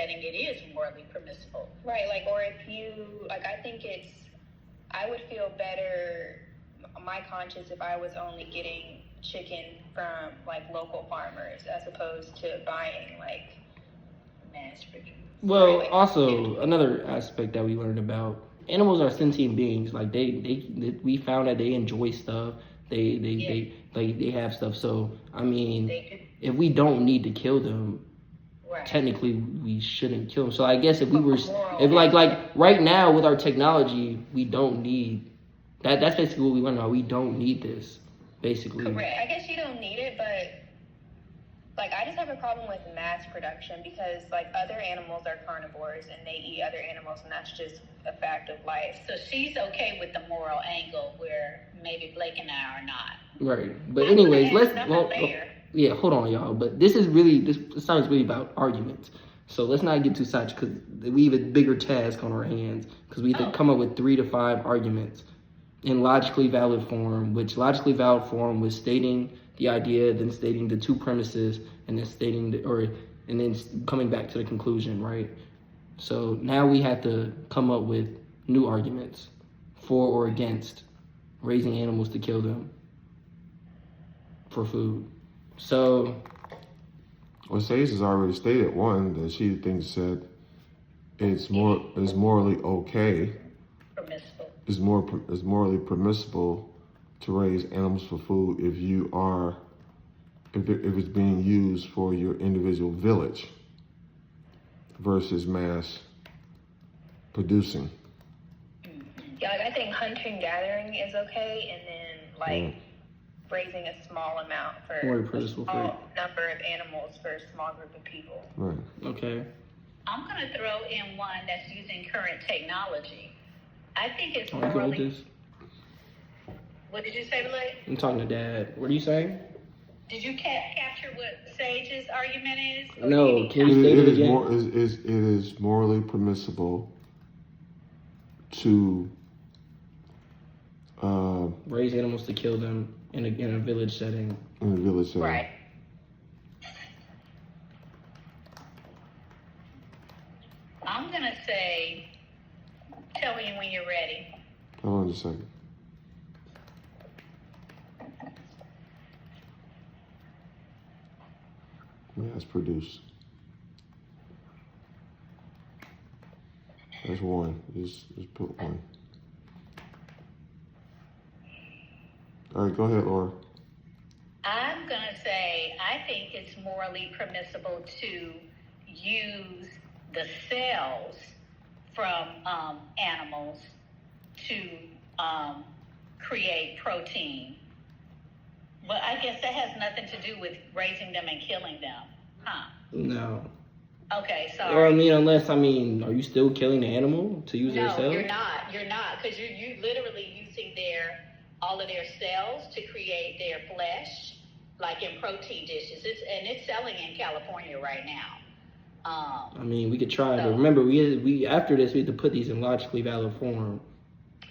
setting, it is morally permissible. Right, like, or if you, like, I would feel better, my conscience, if I was only getting chicken from, like, local farmers as opposed to buying, like, Mass produced. Well, also another aspect that we learned about animals are sentient beings. Like we found that they enjoy stuff. They have stuff. So I mean, if we don't need to kill them, Right. technically we shouldn't kill them. So I guess if we were, if like right now with our technology, we don't need that. That's basically what we learned about. We don't need this, basically. correct. I guess you don't need it, but, like, I just have a problem with mass production because, like, other animals are carnivores and they eat other animals, and that's just a fact of life. So she's okay with the moral angle where maybe Blake and I are not. Right. But anyways, There. yeah, hold on, y'all. But this sounds really about arguments. So let's not get too sidetracked because we have a bigger task on our hands because we have to come up with 3 to 5 arguments in logically valid form, which logically valid form was stating the idea, then stating the 2 premises, and then stating and then coming back to the conclusion, right? So now we have to come up with new arguments for or against raising animals to kill them for food. So, well, Sage has already stated one that she thinks that it's morally okay. Permissible. It's morally permissible to raise animals for food if it's being used for your individual village versus mass producing. Yeah, like, I think hunting gathering is okay, and then, like, raising a small amount for a small number of animals for a small group of people. Right. Okay. I'm going to throw in one that's using current technology. I think it's I can hold this. What did you say, Blake? I'm talking to Dad. What are you saying? Did you capture what Sage's argument is? No, can you say it again? It is morally permissible to raise animals to kill them in a village setting. In a village setting. Right. I'm going to say, tell me when you're ready. Hold on a second. Mass produced. That's one. Just put one. All right, go ahead, Laura. I'm going to say, I think it's morally permissible to use the cells from animals to create protein. But I guess that has nothing to do with raising them and killing them, huh? No. Okay, sorry. Or unless, are you still killing the animal to use their cells? No, you're not, because you're literally using all of their cells to create their flesh, like in protein dishes. It's selling in California right now. We could try, but remember, we after this we have to put these in logically valid form.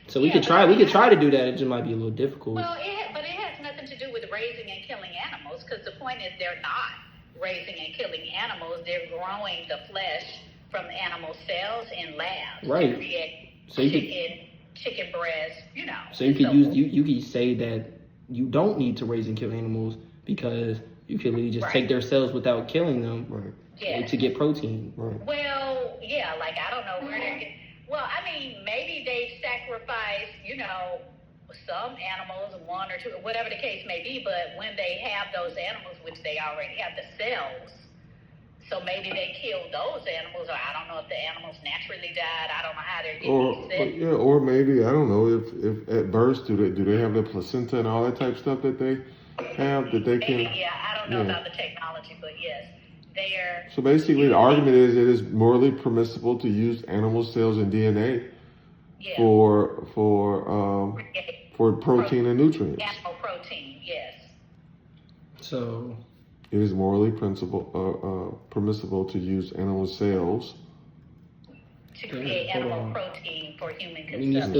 So we could try to do that. It just might be a little difficult. Well, but it has nothing to do with raising and killing animals, because the point is they're not raising and killing animals. They're growing the flesh from animal cells in labs to create chicken breast, So you could say that you don't need to raise and kill animals because you can literally just take their cells without killing them to get protein. Right. Well, yeah, like I don't know where they're getting. Well, maybe they sacrifice, some animals, 1 or 2, whatever the case may be, but when they have those animals, which they already have the cells, so maybe they killed those animals, or I don't know if the animals naturally died. I don't know how they're getting these cells. Or maybe, I don't know, if at birth, do they have the placenta and all that type of stuff that they have that they can? Yeah, I don't know about the technology, but yes, they're. So basically, the argument is it is morally permissible to use animal cells and DNA for protein and nutrients. Animal protein, yes. So it is morally permissible to use animal cells to create animal protein for human consumption.